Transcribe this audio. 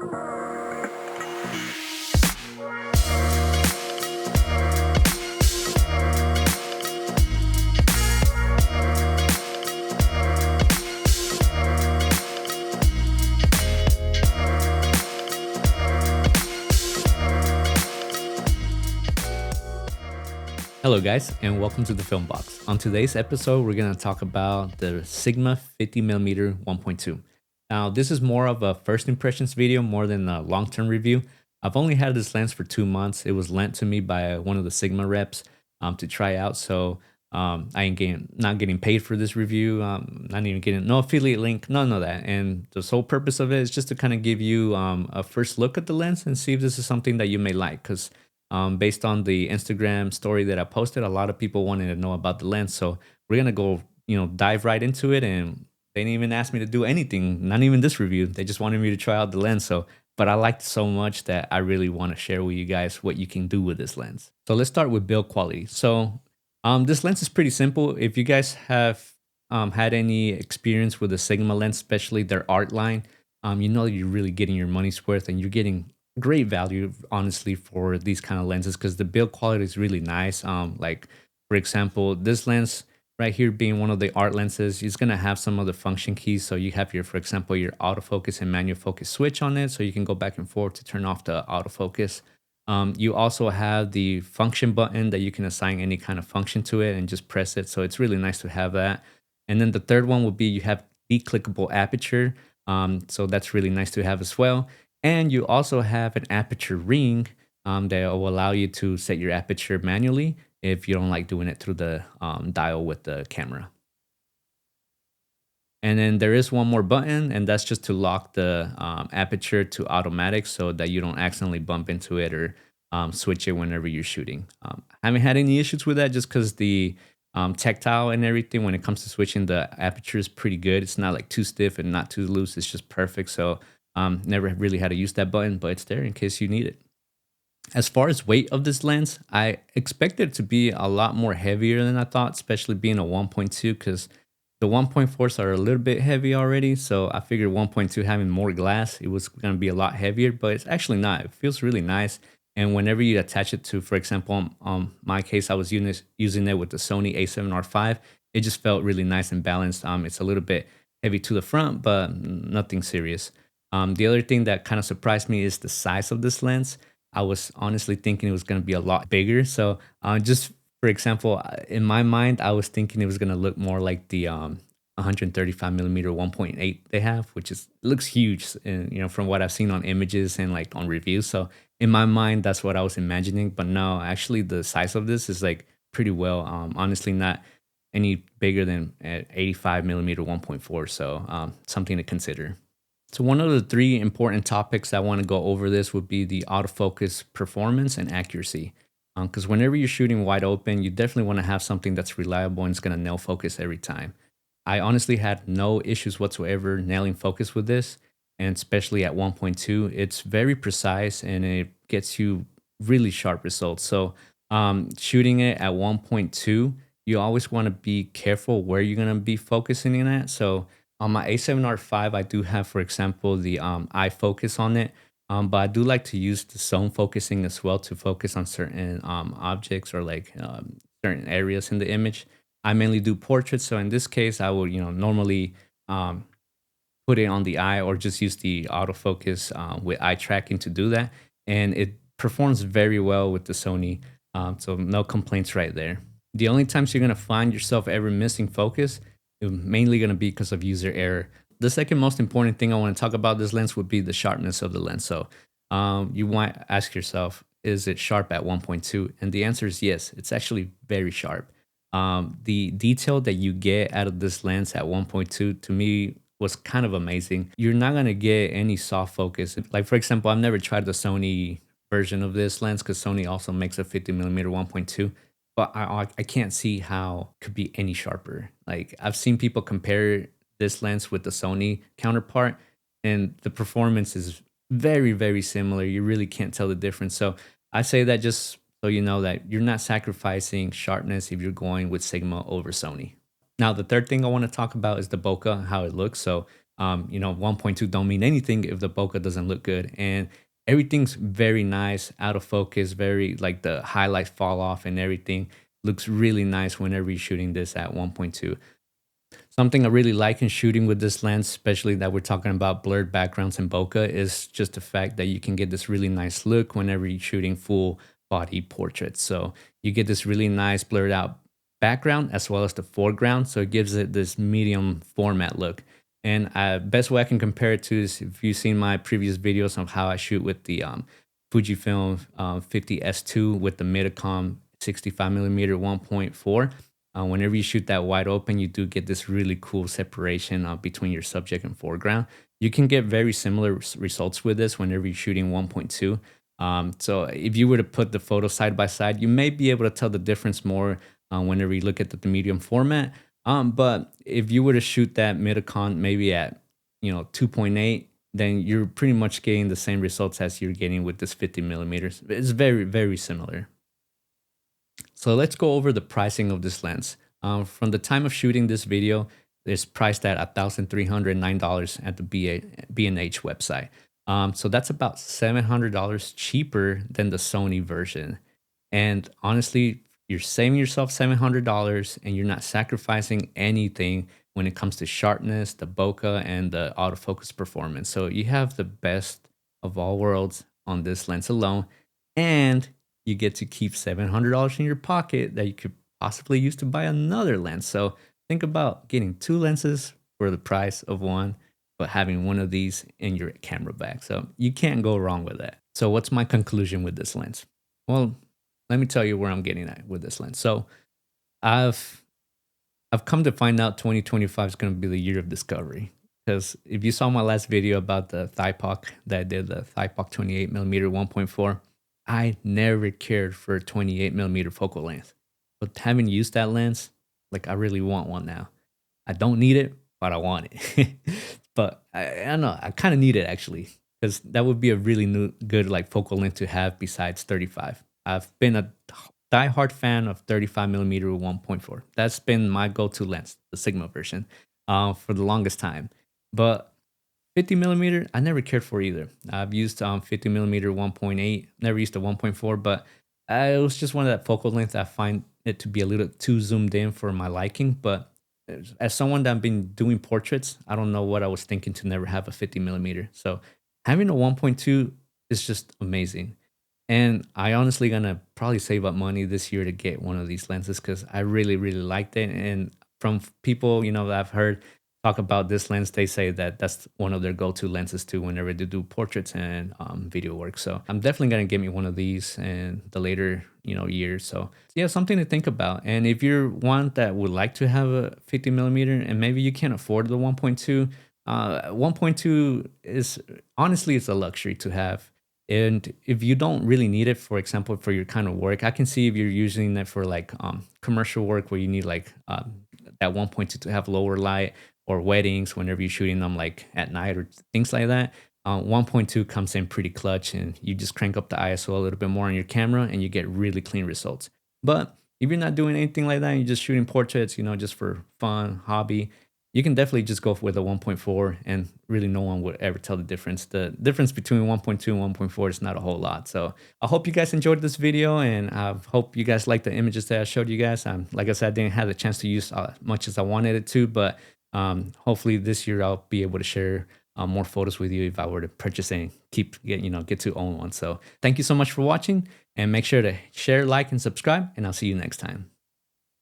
Hello, guys, and welcome to the Film Box. On today's episode, we're going to talk about the Sigma 50mm 1.2. Now, this is more of a first impressions video more than a long term review. I've only had this lens for 2 months. It was lent to me by one of the Sigma reps to try out. So I ain't not getting paid for this review, not even getting no affiliate link, none of that. And the sole purpose of it is just to kind of give you a first look at the lens and see if this is something that you may like. Because based on the Instagram story that I posted, a lot of people wanted to know about the lens. So we're gonna go, dive right into it. And they didn't even ask me to do anything, not even this review. They just wanted me to try out the lens. So, but I liked it so much that I really want to share with you guys what you can do with this lens. So let's start with build quality. So this lens is pretty simple. If you guys have had any experience with the Sigma lens, especially their art line, you know you're really getting your money's worth and you're getting great value, honestly, for these kind of lenses because the build quality is really nice. Like for example, this lens right here being one of the art lenses, is gonna have some of the function keys. So you have your, for example, your autofocus and manual focus switch on it, so you can go back and forth to turn off the autofocus. You also have the function button that you can assign any kind of function to it and just press it. So it's really nice to have that. And then the third one would be you have declickable aperture. So that's really nice to have as well. And you also have an aperture ring that will allow you to set your aperture manually if you don't like doing it through the dial with the camera. And then there is one more button, and that's just to lock the aperture to automatic so that you don't accidentally bump into it or switch it whenever you're shooting. I haven't had any issues with that just because the tactile and everything when it comes to switching the aperture is pretty good. It's not like too stiff and not too loose. It's just perfect. So never really had to use that button, but it's there in case you need it. As far as weight of this lens, I expected it to be a lot more heavier than I thought, especially being a 1.2 because the 1.4s are a little bit heavy already. So I figured 1.2 having more glass, it was going to be a lot heavier, but it's actually not. It feels really nice. And whenever you attach it to, for example, my case, I was using it with the Sony a7R5. It just felt really nice and balanced. It's a little bit heavy to the front, but nothing serious. The other thing that kind of surprised me is the size of this lens. I was honestly thinking it was going to be a lot bigger. So just for example, in my mind, I was thinking it was going to look more like the 135 millimeter 1.8 they have, which is looks huge, and from what I've seen on images and like on reviews. So in my mind, that's what I was imagining. But no, actually, the size of this is like pretty well. Honestly, not any bigger than 85 millimeter 1.4. So something to consider. So one of the three important topics I want to go over this would be the autofocus performance and accuracy. Because whenever you're shooting wide open, you definitely want to have something that's reliable and it's going to nail focus every time. I honestly had no issues whatsoever nailing focus with this, and especially at 1.2, it's very precise and it gets you really sharp results. So shooting it at 1.2, you always want to be careful where you're going to be focusing in at. So on my A7R5, I do have, for example, the eye focus on it. But I do like to use the zone focusing as well to focus on certain objects or like certain areas in the image. I mainly do portraits, so in this case, I would normally put it on the eye or just use the autofocus with eye tracking to do that, and it performs very well with the Sony. So no complaints right there. The only times you're gonna find yourself ever missing focus is mainly gonna be because of user error. The second most important thing I want to talk about this lens would be the sharpness of the lens. So you might ask yourself, is it sharp at 1.2? And the answer is yes, it's actually very sharp. The detail that you get out of this lens at 1.2 to me was kind of amazing. You're not going to get any soft focus. Like for example, I've never tried the Sony version of this lens because Sony also makes a 50 millimeter 1.2. But I can't see how it could be any sharper. Like I've seen people compare this lens with the Sony counterpart, and the performance is very, very similar. You really can't tell the difference. So I say that just so you know that you're not sacrificing sharpness if you're going with Sigma over Sony. Now, the third thing I want to talk about is the bokeh, how it looks. So 1.2 don't mean anything if the bokeh doesn't look good. And everything's very nice, out of focus, very like the highlights fall off and everything looks really nice whenever you're shooting this at 1.2. Something I really like in shooting with this lens, especially that we're talking about blurred backgrounds and bokeh, is just the fact that you can get this really nice look whenever you're shooting full body portraits. So you get this really nice blurred out background as well as the foreground. So it gives it this medium format look. And best way I can compare it to is if you've seen my previous videos on how I shoot with the Fujifilm 50S2 with the Medicom 65mm 1.4. Whenever you shoot that wide open, you do get this really cool separation between your subject and foreground. You can get very similar results with this whenever you're shooting 1.2. So if you were to put the photos side by side, you may be able to tell the difference more whenever you look at the medium format. But if you were to shoot that Medicon maybe at 2.8, then you're pretty much getting the same results as you're getting with this 50mm. It's very, very similar. So let's go over the pricing of this lens. From the time of shooting this video, it's priced at $1,309 at the B&H website. So that's about $700 cheaper than the Sony version. And honestly, you're saving yourself $700 and you're not sacrificing anything when it comes to sharpness, the bokeh, and the autofocus performance. So you have the best of all worlds on this lens alone. And you get to keep $700 in your pocket that you could possibly use to buy another lens. So think about getting two lenses for the price of one, but having one of these in your camera bag. So you can't go wrong with that. So what's my conclusion with this lens? Well, let me tell you where I'm getting at with this lens. So I've come to find out 2025 is going to be the year of discovery. Because if you saw my last video about the Thypoc that I did, the Thypoc 28mm 1.4, I never cared for a 28mm focal length. But having used that lens, like I really want one now. I don't need it, but I want it. But I don't know, I kind of need it actually. Because that would be a really good like focal length to have besides 35. I've been a diehard fan of 35mm 1.4. That's been my go-to lens, the Sigma version, for the longest time. But 50mm, I never cared for either. I've used 50mm 1.8, never used a 1.4, but it was just one of that focal length. I find it to be a little too zoomed in for my liking. But as someone that been doing portraits, I don't know what I was thinking to never have a 50mm. So having a 1.2 is just amazing. And I honestly gonna probably save up money this year to get one of these lenses because I really, really liked it. And from people, that I've heard talk about this lens, they say that that's one of their go-to lenses too whenever they do portraits and video work. So I'm definitely gonna get me one of these in the later years. So yeah, something to think about. And if you're one that would like to have a 50mm and maybe you can't afford the 1.2, 1.2 is honestly it's a luxury to have. And if you don't really need it, for example, for your kind of work, I can see if you're using it for like commercial work where you need like that 1.2 to have lower light, or weddings whenever you're shooting them like at night or things like that. 1.2 comes in pretty clutch and you just crank up the ISO a little bit more on your camera and you get really clean results. But if you're not doing anything like that, and you're just shooting portraits, just for fun, hobby, you can definitely just go with a 1.4 and really no one would ever tell the difference. The difference between 1.2 and 1.4 is not a whole lot. So I hope you guys enjoyed this video and I hope you guys like the images that I showed you guys. Like I said, I didn't have the chance to use as much as I wanted it to, but hopefully this year I'll be able to share more photos with you if I were to purchase and get to own one. So thank you so much for watching and make sure to share, like, and subscribe, and I'll see you next time.